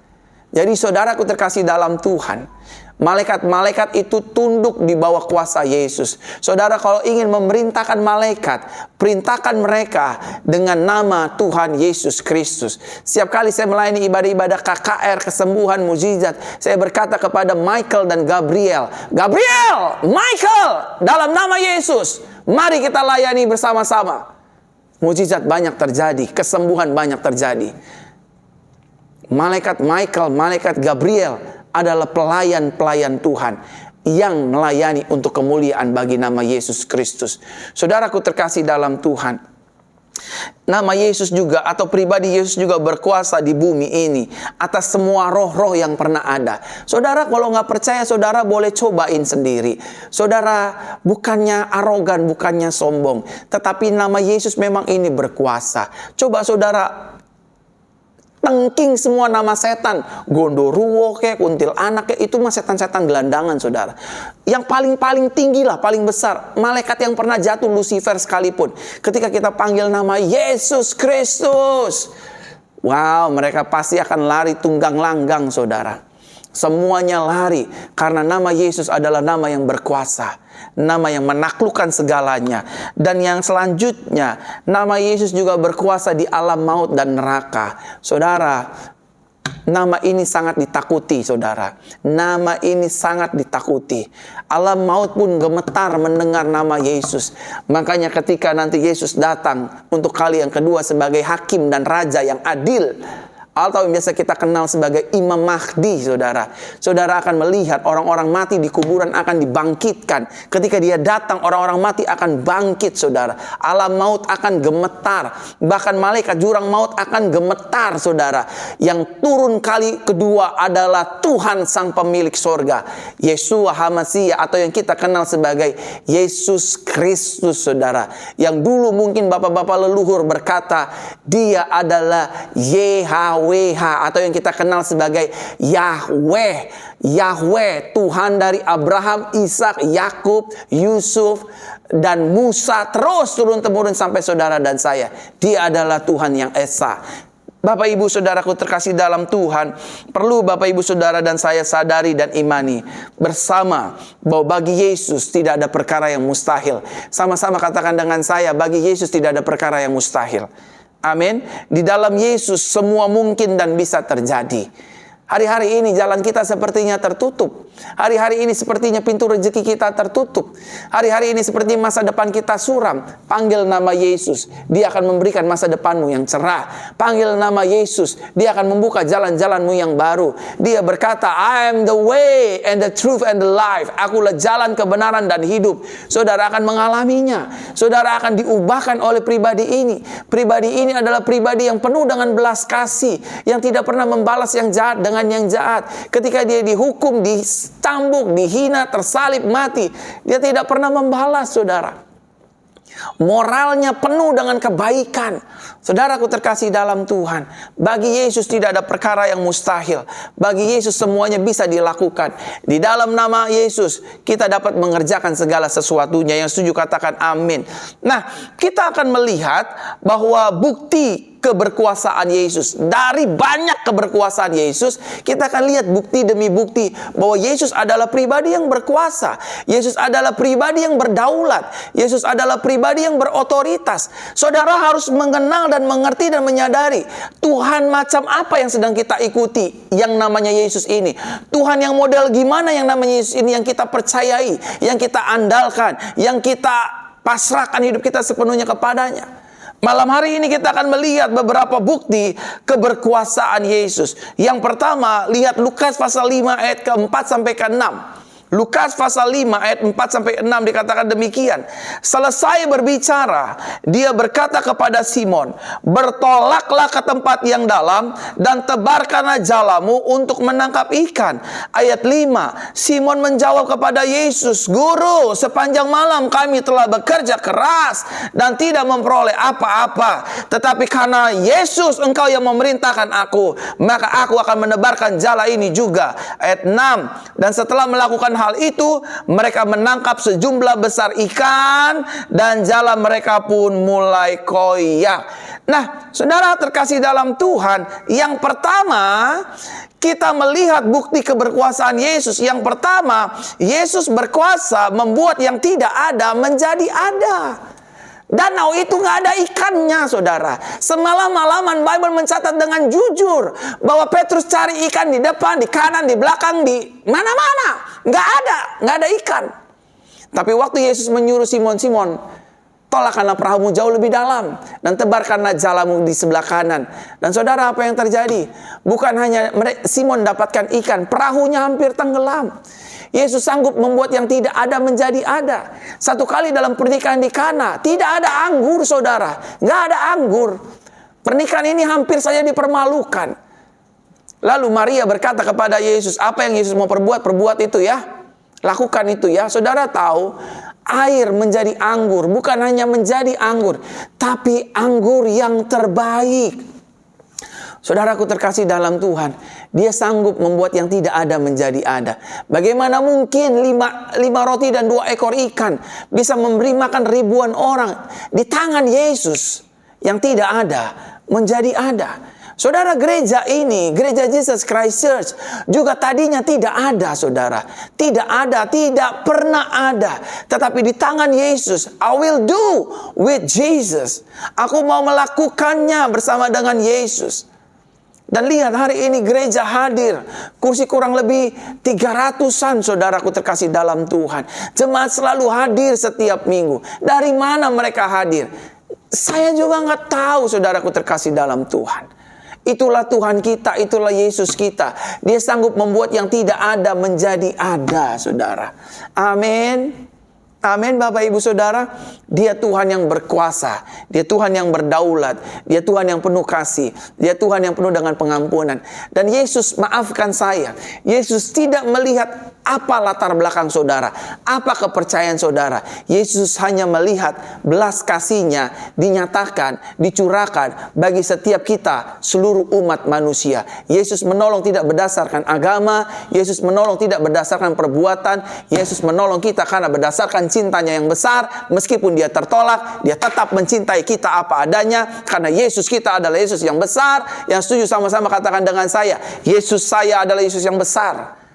S1: Jadi saudaraku terkasih dalam Tuhan, malaikat-malaikat itu tunduk di bawah kuasa Yesus. Saudara kalau ingin memerintahkan malaikat, perintahkan mereka dengan nama Tuhan Yesus Kristus. Setiap kali saya melayani ibadah-ibadah KKR, kesembuhan, mujizat, saya berkata kepada Michael dan Gabriel, Gabriel, Michael, dalam nama Yesus, mari kita layani bersama-sama. Mujizat banyak terjadi, kesembuhan banyak terjadi. Malaikat Michael, malaikat Gabriel adalah pelayan-pelayan Tuhan yang melayani untuk kemuliaan bagi nama Yesus Kristus. Saudaraku terkasih dalam Tuhan, Nama Yesus juga atau pribadi Yesus juga berkuasa di bumi ini atas semua roh-roh yang pernah ada. Saudara, kalau nggak percaya, saudara boleh cobain sendiri. Saudara, bukannya arogan, bukannya sombong, tetapi nama Yesus memang ini berkuasa. Coba saudara tengking semua nama setan, gondoruo kayak, kuntilanak kayak, itu mah setan-setan gelandangan, saudara. Yang paling tinggi lah, paling besar, malaikat yang pernah jatuh, Lucifer sekalipun, ketika kita panggil nama Yesus Kristus, wow, mereka pasti akan lari tunggang langgang, saudara. Semuanya lari karena nama Yesus adalah nama yang berkuasa, nama yang menaklukkan segalanya. Dan yang selanjutnya, nama Yesus juga berkuasa di alam maut dan neraka. Saudara, nama ini sangat ditakuti, saudara. Nama ini sangat ditakuti. Alam maut pun gemetar mendengar nama Yesus. Makanya ketika nanti Yesus datang untuk kali yang kedua sebagai hakim dan raja yang adil, atau yang biasa kita kenal sebagai Imam Mahdi, saudara. Saudara akan melihat orang-orang mati di kuburan akan dibangkitkan. Ketika dia datang, orang-orang mati akan bangkit, saudara. Alam maut akan gemetar. Bahkan malaikat jurang maut akan gemetar, saudara. Yang turun kali kedua adalah Tuhan sang pemilik sorga, Yeshua HaMashiach, atau yang kita kenal sebagai Yesus Kristus, saudara. Yang dulu mungkin bapak-bapak leluhur berkata, dia adalah YHWH, atau yang kita kenal sebagai Yahweh. Yahweh, Tuhan dari Abraham, Ishak, Yakub, Yusuf, dan Musa, terus turun-temurun sampai saudara dan saya. Dia adalah Tuhan yang esa. Bapak ibu saudaraku terkasih dalam Tuhan, perlu Bapak ibu saudara dan saya sadari dan imani bersama bahwa bagi Yesus tidak ada perkara yang mustahil. Sama-sama katakan dengan saya, bagi Yesus tidak ada perkara yang mustahil. Amin. Di dalam Yesus semua mungkin dan bisa terjadi. Hari-hari ini jalan kita sepertinya tertutup. Hari-hari ini sepertinya pintu rezeki kita tertutup. Hari-hari ini seperti masa depan kita suram. Panggil nama Yesus, dia akan memberikan masa depanmu yang cerah. Panggil nama Yesus, dia akan membuka jalan-jalanmu yang baru. Dia berkata, I am the way and the truth and the life. Akulah jalan kebenaran dan hidup. Saudara akan mengalaminya. Saudara akan diubahkan oleh pribadi ini. Pribadi ini adalah pribadi yang penuh dengan belas kasih, yang tidak pernah membalas yang jahat dengan yang jahat. Ketika dia dihukum, dicambuk, dihina, tersalib, mati, dia tidak pernah membalas, saudara. Moralnya penuh dengan kebaikan. Saudaraku terkasih dalam Tuhan, bagi Yesus tidak ada perkara yang mustahil. Bagi Yesus semuanya bisa dilakukan. Di dalam nama Yesus kita dapat mengerjakan segala sesuatunya. Yang setuju katakan amin. Nah, kita akan melihat bahwa bukti keberkuasaan Yesus. Dari banyak keberkuasaan Yesus, kita akan lihat bukti demi bukti bahwa Yesus adalah pribadi yang berkuasa. Yesus adalah pribadi yang berdaulat. Yesus adalah pribadi yang berotoritas. Saudara harus mengenal dan mengerti dan menyadari Tuhan macam apa yang sedang kita ikuti, yang namanya Yesus ini. Tuhan yang model gimana yang namanya Yesus ini, yang kita percayai, yang kita andalkan, yang kita pasrahkan hidup kita sepenuhnya kepadanya. Malam hari ini kita akan melihat beberapa bukti keberkuasaan Yesus. Yang pertama, lihat Lukas pasal 5 ayat ke-4 sampai ke-6. Lukas pasal 5 ayat 4 sampai 6 dikatakan demikian. Selesai berbicara, dia berkata kepada Simon, bertolaklah ke tempat yang dalam dan tebarkanlah jalamu untuk menangkap ikan. Ayat 5, Simon menjawab kepada Yesus, Guru, sepanjang malam kami telah bekerja keras dan tidak memperoleh apa-apa. Tetapi karena Yesus engkau yang memerintahkan aku, maka aku akan menebarkan jala ini juga. Ayat 6, dan setelah melakukan hal itu, mereka menangkap sejumlah besar ikan dan jala mereka pun mulai koyak. Nah, saudara terkasih dalam Tuhan, yang pertama kita melihat bukti keberkuasaan Yesus. Yang pertama, Yesus berkuasa membuat yang tidak ada menjadi ada. Danau itu nggak ada ikannya, saudara. Semalam-malaman Bible mencatat dengan jujur bahwa Petrus cari ikan di depan, di kanan, di belakang, di mana-mana. Nggak ada ikan. Tapi waktu Yesus menyuruh Simon, tolakkanlah perahumu jauh lebih dalam dan tebarkanlah jalamu di sebelah kanan. Dan saudara, apa yang terjadi? Bukan hanya Simon dapatkan ikan, perahunya hampir tenggelam. Yesus sanggup membuat yang tidak ada menjadi ada. Satu kali dalam pernikahan di Kana, tidak ada anggur saudara. Nggak ada anggur. Pernikahan ini hampir saja dipermalukan. Lalu Maria berkata kepada Yesus, apa yang Yesus mau perbuat, perbuat itu ya. Lakukan itu ya. Saudara tahu, air menjadi anggur. Bukan hanya menjadi anggur, tapi anggur yang terbaik. Saudaraku terkasih dalam Tuhan, Dia sanggup membuat yang tidak ada menjadi ada. Bagaimana mungkin lima roti dan 2 ekor ikan bisa memberi makan ribuan orang di tangan Yesus yang tidak ada menjadi ada. Saudara, gereja ini, gereja Jesus Christ Church juga tadinya tidak ada, saudara. Tidak ada, tidak pernah ada. Tetapi di tangan Yesus, I will do with Jesus. Aku mau melakukannya bersama dengan Yesus. Dan lihat hari ini gereja hadir. Kursi kurang lebih 300-an saudaraku terkasih dalam Tuhan. Jemaat selalu hadir setiap minggu. Dari mana mereka hadir? Saya juga nggak tahu saudaraku terkasih dalam Tuhan. Itulah Tuhan kita, itulah Yesus kita. Dia sanggup membuat yang tidak ada menjadi ada, saudara. Amin. Amin, Bapak Ibu Saudara. Dia Tuhan yang berkuasa. Dia Tuhan yang berdaulat. Dia Tuhan yang penuh kasih. Dia Tuhan yang penuh dengan pengampunan. Dan Yesus, maafkan saya, Yesus tidak melihat apa latar belakang saudara, apa kepercayaan saudara. Yesus hanya melihat belas kasih-Nya dinyatakan, dicurahkan bagi setiap kita, seluruh umat manusia. Yesus menolong tidak berdasarkan agama. Yesus menolong tidak berdasarkan perbuatan. Yesus menolong kita karena berdasarkan cintanya yang besar. Meskipun Dia tertolak, Dia tetap mencintai kita apa adanya. Karena Yesus kita adalah Yesus yang besar. Yang setuju sama-sama katakan dengan saya, Yesus saya adalah Yesus yang besar.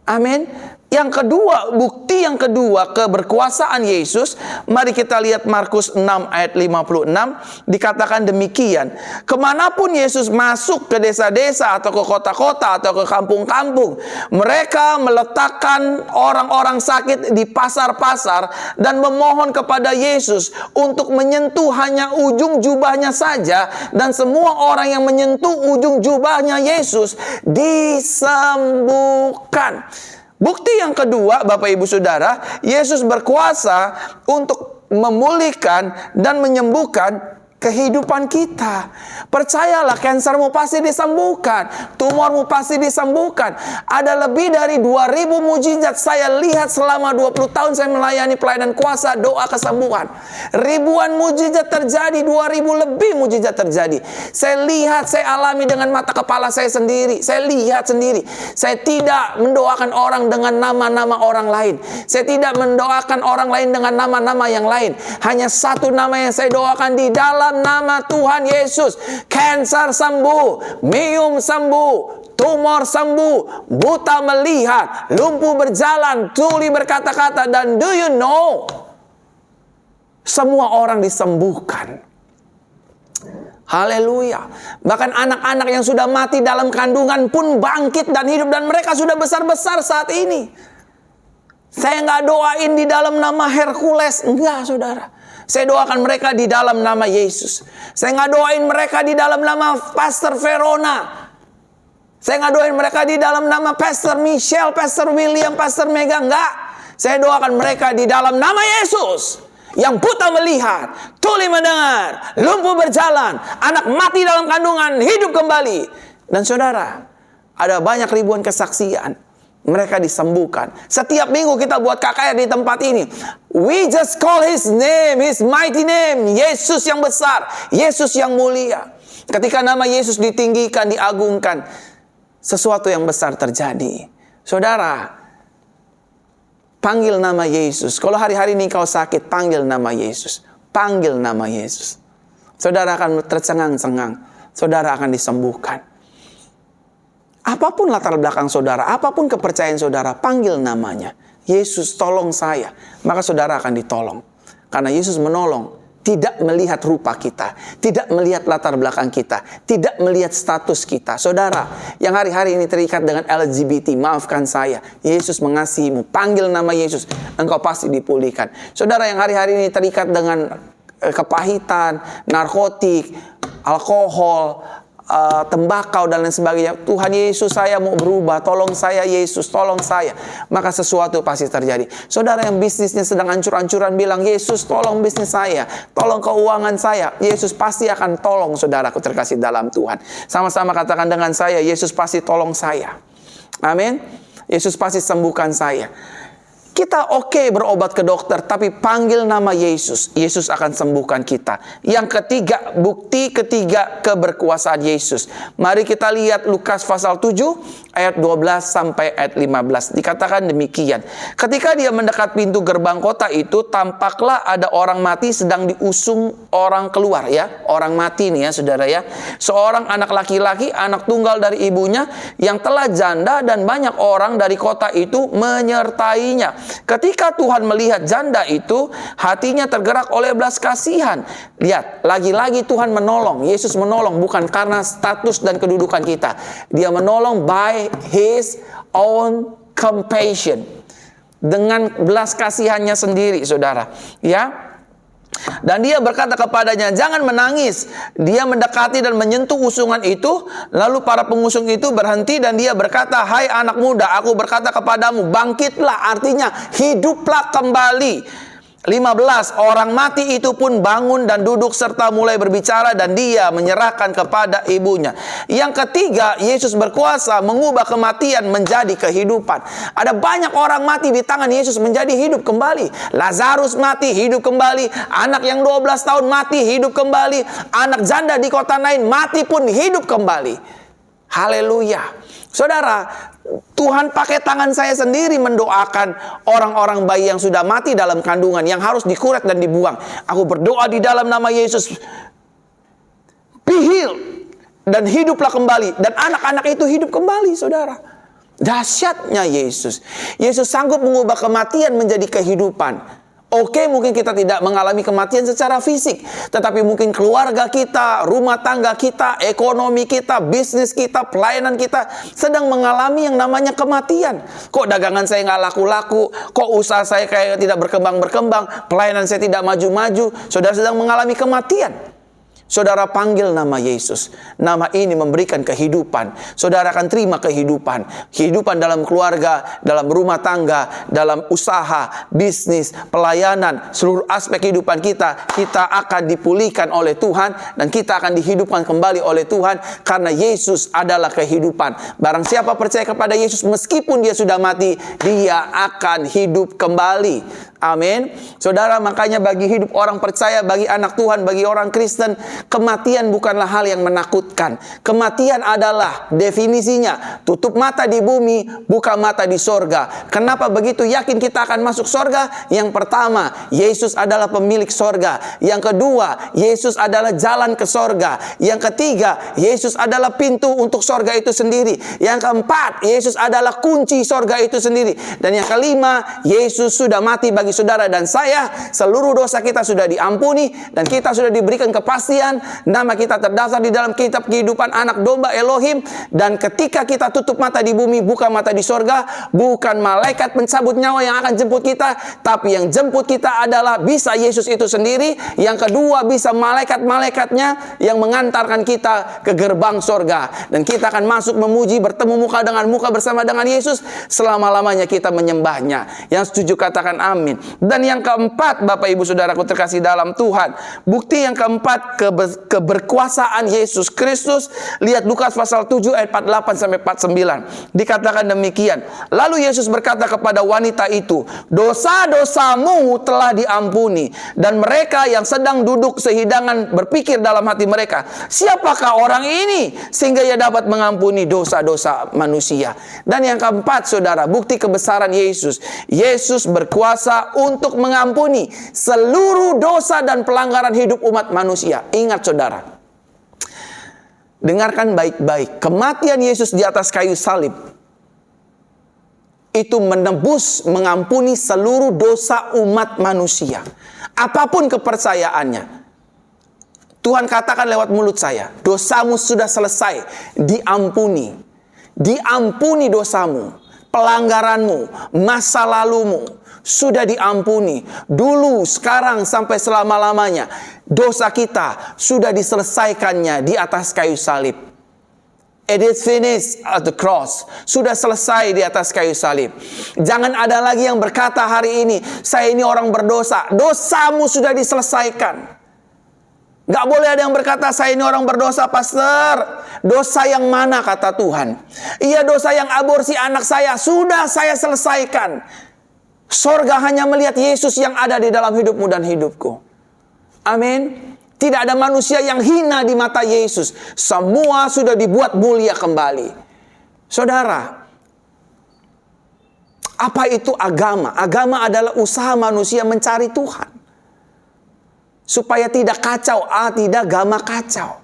S1: Amin. Yang kedua, bukti yang kedua keberkuasaan Yesus, mari kita lihat Markus 6 ayat 56, dikatakan demikian. Kemanapun Yesus masuk ke desa-desa atau ke kota-kota atau ke kampung-kampung, mereka meletakkan orang-orang sakit di pasar-pasar dan memohon kepada Yesus untuk menyentuh hanya ujung jubahnya saja, dan semua orang yang menyentuh ujung jubahnya Yesus disembuhkan. Bukti yang kedua, Bapak Ibu Saudara, Yesus berkuasa untuk memulihkan dan menyembuhkan kehidupan kita. Percayalah, kansermu pasti disembuhkan, tumormu pasti disembuhkan. Ada lebih dari 2000 mujizat saya lihat selama 20 tahun saya melayani pelayanan kuasa doa kesembuhan. Ribuan mujizat terjadi, 2000 lebih mujizat terjadi. Saya lihat, saya alami dengan mata kepala saya sendiri. Saya lihat sendiri. Saya tidak mendoakan orang dengan nama-nama orang lain. Saya tidak mendoakan orang lain dengan nama-nama yang lain. Hanya satu nama yang saya doakan, di dalam nama Tuhan Yesus. Kanker sembuh, myom sembuh, tumor sembuh, buta melihat, lumpuh berjalan, tuli berkata-kata. Dan do you know, semua orang disembuhkan. Haleluya. Bahkan anak-anak yang sudah mati dalam kandungan pun bangkit dan hidup, dan mereka sudah besar-besar saat ini. Saya nggak doain di dalam nama Hercules, enggak, saudara. Saya doakan mereka di dalam nama Yesus. Saya nggak doain mereka di dalam nama Pastor Verona. Saya nggak doain mereka di dalam nama Pastor Michelle, Pastor William, Pastor Mega. Enggak. Saya doakan mereka di dalam nama Yesus. Yang buta melihat, tuli mendengar, lumpuh berjalan, anak mati dalam kandungan, hidup kembali. Dan saudara, ada banyak ribuan kesaksian. Mereka disembuhkan. Setiap minggu kita buat KKR di tempat ini. We just call His name, His mighty name. Yesus yang besar, Yesus yang mulia. Ketika nama Yesus ditinggikan, diagungkan, sesuatu yang besar terjadi. Saudara, panggil nama Yesus. Kalau hari-hari ini kau sakit, panggil nama Yesus. Panggil nama Yesus. Saudara akan tercengang-cengang. Saudara akan disembuhkan. Apapun latar belakang saudara, apapun kepercayaan saudara, panggil namanya. Yesus, tolong saya. Maka saudara akan ditolong. Karena Yesus menolong, tidak melihat rupa kita, tidak melihat latar belakang kita, tidak melihat status kita. Saudara yang hari-hari ini terikat dengan LGBT, maafkan saya. Yesus mengasihimu. Panggil nama Yesus, engkau pasti dipulihkan. Saudara yang hari-hari ini terikat dengan kepahitan, narkotik, alkohol, tembakau dan lain sebagainya. Tuhan Yesus, saya mau berubah, tolong saya Yesus, tolong saya. Maka sesuatu pasti terjadi. Saudara yang bisnisnya sedang hancur-hancuran bilang, Yesus tolong bisnis saya, tolong keuangan saya. Yesus pasti akan tolong saudaraku terkasih dalam Tuhan. Sama-sama katakan dengan saya, Yesus pasti tolong saya. Amin. Yesus pasti sembuhkan saya. Kita oke berobat ke dokter, tapi panggil nama Yesus. Yesus akan sembuhkan kita. Yang ketiga, bukti ketiga keberkuasaan Yesus. Mari kita lihat Lukas pasal 7 ayat 12 sampai ayat 15. Dikatakan demikian. Ketika dia mendekat pintu gerbang kota itu, tampaklah ada orang mati sedang diusung orang keluar ya. Orang mati nih ya saudara ya. Seorang anak laki-laki, anak tunggal dari ibunya yang telah janda, dan banyak orang dari kota itu menyertainya. Ketika Tuhan melihat janda itu, hatinya tergerak oleh belas kasihan. Lihat, lagi-lagi Tuhan menolong. Yesus menolong bukan karena status dan kedudukan kita. Dia menolong by His own compassion. Dengan belas kasihannya sendiri, saudara. Ya. Dan dia berkata kepadanya, jangan menangis. Dia mendekati dan menyentuh usungan itu. Lalu para pengusung itu berhenti dan dia berkata, hai anak muda, aku berkata kepadamu, bangkitlah, artinya hiduplah kembali. 15, orang mati itu pun bangun dan duduk serta mulai berbicara, dan dia menyerahkan kepada ibunya. Yang ketiga, Yesus berkuasa mengubah kematian menjadi kehidupan. Ada banyak orang mati di tangan Yesus menjadi hidup kembali. Lazarus mati, hidup kembali. Anak yang 12 tahun mati, hidup kembali. Anak janda di kota Nain mati pun hidup kembali. Haleluya. Saudara, Tuhan pakai tangan saya sendiri mendoakan orang-orang bayi yang sudah mati dalam kandungan, yang harus dikuret dan dibuang. Aku berdoa di dalam nama Yesus, be healed, dan hiduplah kembali. Dan anak-anak itu hidup kembali, saudara. Dahsyatnya Yesus. Yesus sanggup mengubah kematian menjadi kehidupan. Oke, mungkin kita tidak mengalami kematian secara fisik, tetapi mungkin keluarga kita, rumah tangga kita, ekonomi kita, bisnis kita, pelayanan kita sedang mengalami yang namanya kematian. Kok dagangan saya nggak laku-laku? Kok usaha saya kayak tidak berkembang-berkembang? Pelayanan saya tidak maju-maju? Saudara sedang mengalami kematian. Saudara panggil nama Yesus. Nama ini memberikan kehidupan. Saudara akan terima kehidupan. Kehidupan dalam keluarga, dalam rumah tangga, dalam usaha, bisnis, pelayanan, seluruh aspek kehidupan kita. Kita akan dipulihkan oleh Tuhan dan kita akan dihidupkan kembali oleh Tuhan karena Yesus adalah kehidupan. Barang siapa percaya kepada Yesus meskipun dia sudah mati, dia akan hidup kembali. Amin. Saudara, makanya bagi hidup orang percaya, bagi anak Tuhan, bagi orang Kristen, kematian bukanlah hal yang menakutkan. Kematian adalah definisinya tutup mata di bumi, buka mata di sorga. Kenapa begitu yakin kita akan masuk sorga? Yang pertama, Yesus adalah pemilik sorga. Yang kedua, Yesus adalah jalan ke sorga. Yang ketiga, Yesus adalah pintu untuk sorga itu sendiri. Yang keempat, Yesus adalah kunci sorga itu sendiri. Dan yang kelima, Yesus sudah mati bagi saudara dan saya. Seluruh dosa kita sudah diampuni dan kita sudah diberikan kepastian. Nama kita terdaftar di dalam kitab kehidupan anak domba Elohim. Dan ketika kita tutup mata di bumi, buka mata di sorga, bukan malaikat pencabut nyawa yang akan jemput kita, tapi yang jemput kita adalah bisa Yesus itu sendiri. Yang kedua, bisa malaikat-malaikatnya yang mengantarkan kita ke gerbang sorga. Dan kita akan masuk memuji, bertemu muka dengan muka bersama dengan Yesus. Selama-lamanya kita menyembahnya. Yang setuju katakan amin. Dan yang keempat, Bapak Ibu Saudaraku terkasih dalam Tuhan, bukti yang keempat keberkuasaan Yesus Kristus. Lihat Lukas pasal 7 ayat 48 sampai 49. Dikatakan demikian. Lalu Yesus berkata kepada wanita itu, dosa-dosamu telah diampuni. Dan mereka yang sedang duduk sehidangan berpikir dalam hati mereka, siapakah orang ini sehingga ia dapat mengampuni dosa-dosa manusia? Dan yang keempat, saudara, bukti kebesaran Yesus. Yesus berkuasa untuk mengampuni seluruh dosa dan pelanggaran hidup umat manusia. Ingat saudara, dengarkan baik-baik. Kematian Yesus di atas kayu salib itu menebus, mengampuni seluruh dosa umat manusia. Apapun kepercayaannya, Tuhan katakan lewat mulut saya, dosamu sudah selesai, diampuni. Diampuni dosamu, pelanggaranmu, masa lalumu sudah diampuni. Dulu, sekarang, sampai selama-lamanya. Dosa kita sudah diselesaikannya di atas kayu salib. It is finished at the cross. Sudah selesai di atas kayu salib. Jangan ada lagi yang berkata hari ini, saya ini orang berdosa. Dosamu sudah diselesaikan. Gak boleh ada yang berkata, saya ini orang berdosa, pastor. Dosa yang mana, kata Tuhan? Iya, dosa yang aborsi anak saya. Sudah saya selesaikan. Sorga hanya melihat Yesus yang ada di dalam hidupmu dan hidupku. Amin. Tidak ada manusia yang hina di mata Yesus. Semua sudah dibuat mulia kembali. Saudara, apa itu agama? Agama adalah usaha manusia mencari Tuhan. Supaya tidak kacau, tidak agama kacau.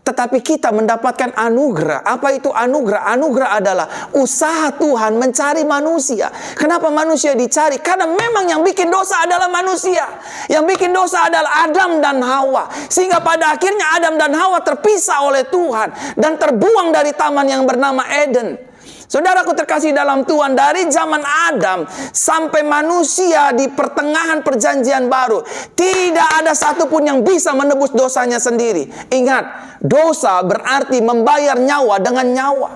S1: Tetapi kita mendapatkan anugerah. Apa itu anugerah? Anugerah adalah usaha Tuhan mencari manusia. Kenapa manusia dicari? Karena memang yang bikin dosa adalah manusia. Yang bikin dosa adalah Adam dan Hawa. Sehingga pada akhirnya Adam dan Hawa terpisah oleh Tuhan dan terbuang dari taman yang bernama Eden. Saudaraku terkasih dalam Tuhan, dari zaman Adam sampai manusia di pertengahan perjanjian baru, tidak ada satupun yang bisa menebus dosanya sendiri. Ingat, dosa berarti membayar nyawa dengan nyawa.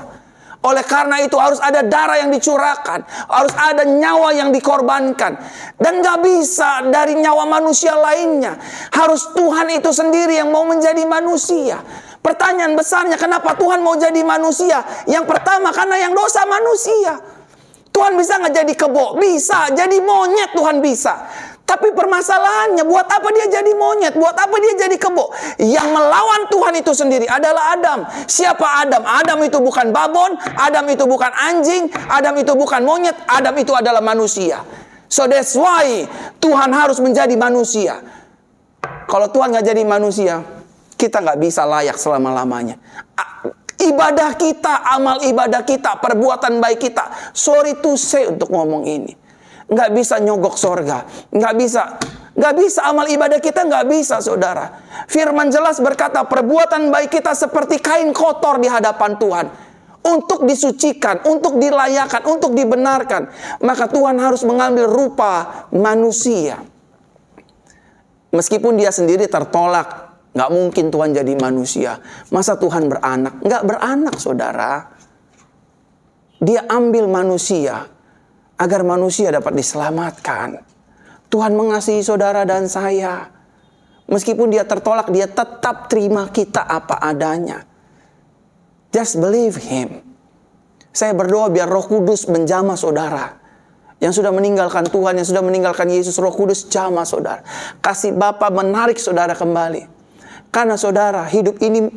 S1: Oleh karena itu harus ada darah yang dicurahkan, harus ada nyawa yang dikorbankan. Dan gak bisa dari nyawa manusia lainnya. Harus Tuhan itu sendiri yang mau menjadi manusia. Pertanyaan besarnya, kenapa Tuhan mau jadi manusia? Yang pertama, karena yang dosa manusia. Tuhan bisa nggak jadi kebo? Bisa. Jadi monyet Tuhan bisa. Tapi permasalahannya, buat apa dia jadi monyet? Buat apa dia jadi kebo? Yang melawan Tuhan itu sendiri adalah Adam. Siapa Adam? Adam itu bukan babon, Adam itu bukan anjing, Adam itu bukan monyet, Adam itu adalah manusia. So that's why Tuhan harus menjadi manusia. Kalau Tuhan nggak jadi manusia, kita nggak bisa layak selama-lamanya. Ibadah kita, amal ibadah kita, perbuatan baik kita, sorry to say untuk ngomong ini, nggak bisa nyogok sorga. Nggak bisa amal ibadah kita, nggak bisa, saudara. Firman jelas berkata, perbuatan baik kita seperti kain kotor di hadapan Tuhan. Untuk disucikan, untuk dilayakan, untuk dibenarkan, maka Tuhan harus mengambil rupa manusia. Meskipun dia sendiri tertolak, nggak mungkin Tuhan jadi manusia. Masa Tuhan beranak? Nggak beranak, saudara. Dia ambil manusia agar manusia dapat diselamatkan. Tuhan mengasihi saudara dan saya. Meskipun dia tertolak, dia tetap terima kita apa adanya. Just believe Him. Saya berdoa biar Roh Kudus menjamah saudara. Yang sudah meninggalkan Tuhan, yang sudah meninggalkan Yesus, Roh Kudus jamah saudara. Kasih Bapa menarik saudara kembali. Karena saudara, hidup ini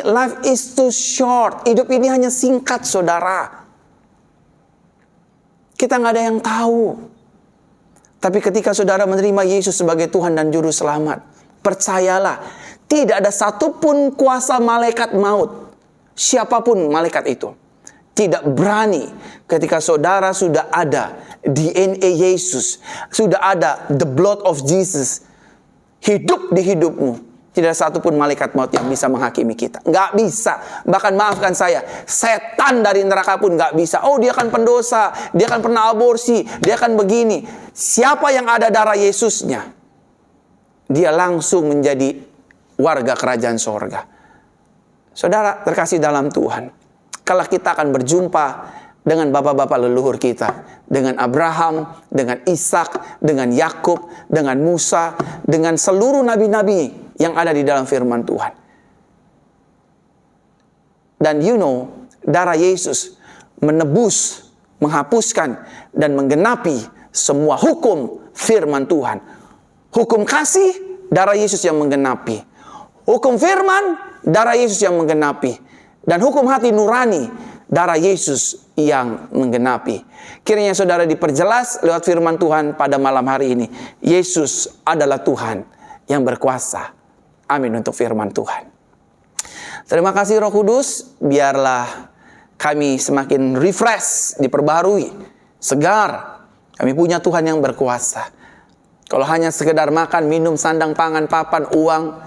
S1: life is too short. Hidup ini hanya singkat, saudara. Kita nggak ada yang tahu. Tapi ketika saudara menerima Yesus sebagai Tuhan dan Juru Selamat, percayalah, tidak ada satupun kuasa malaikat maut, siapapun malaikat itu, tidak berani ketika saudara sudah ada DNA Yesus, sudah ada the blood of Jesus, hidup di hidupmu. Tidak ada satupun malaikat maut yang bisa menghakimi kita. Nggak bisa. Bahkan maafkan saya, setan dari neraka pun nggak bisa. Oh, dia kan pendosa, dia kan pernah aborsi, dia kan begini. Siapa yang ada darah Yesusnya, dia langsung menjadi warga kerajaan sorga. Saudara terkasih dalam Tuhan, kalau kita akan berjumpa dengan bapak-bapak leluhur kita, dengan Abraham, dengan Ishak, dengan Yakub, dengan Musa, dengan seluruh nabi-nabi yang ada di dalam firman Tuhan. Dan darah Yesus menebus, menghapuskan, dan menggenapi semua hukum firman Tuhan. Hukum kasih, darah Yesus yang menggenapi. Hukum firman, darah Yesus yang menggenapi. Dan hukum hati nurani, darah Yesus yang menggenapi. Kiranya saudara diperjelas lewat firman Tuhan pada malam hari ini. Yesus adalah Tuhan yang berkuasa. Amin untuk firman Tuhan. Terima kasih Roh Kudus. Biarlah kami semakin refresh, diperbarui, segar. Kami punya Tuhan yang berkuasa. Kalau hanya sekedar makan, minum, sandang, pangan, papan, uang,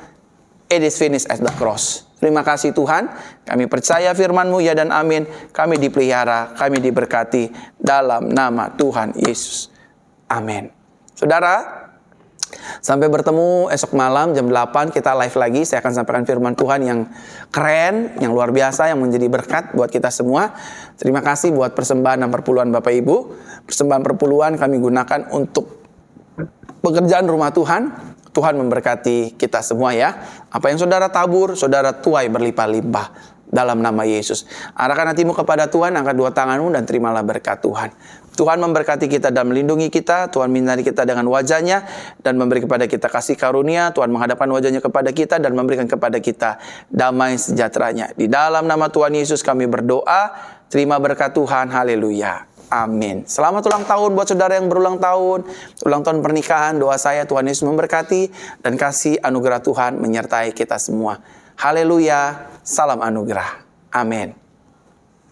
S1: it is finished at the cross. Terima kasih Tuhan. Kami percaya firman-Mu ya dan amin. Kami dipelihara, kami diberkati dalam nama Tuhan Yesus. Amin. Saudara, Sampai bertemu esok malam jam 8 kita live lagi. Saya akan sampaikan firman Tuhan yang keren, yang luar biasa, yang menjadi berkat buat kita semua. Terima kasih buat persembahan dan perpuluhan Bapak Ibu. Persembahan perpuluhan kami gunakan untuk pekerjaan rumah Tuhan. Tuhan memberkati kita semua ya. Apa yang saudara tabur, saudara tuai berlimpah-limpah. Dalam nama Yesus. Arahkan hatimu kepada Tuhan, angkat dua tanganmu dan terimalah berkat Tuhan. Tuhan memberkati kita dan melindungi kita. Tuhan menyinari kita dengan wajahnya dan memberi kepada kita kasih karunia. Tuhan menghadapkan wajahnya kepada kita dan memberikan kepada kita damai sejahteranya. Di dalam nama Tuhan Yesus kami berdoa. Terima berkat Tuhan. Haleluya. Amin. Selamat ulang tahun buat saudara yang berulang tahun. Ulang tahun pernikahan. Doa saya Tuhan Yesus memberkati dan kasih anugerah Tuhan menyertai kita semua. Haleluya. Salam anugerah. Amin.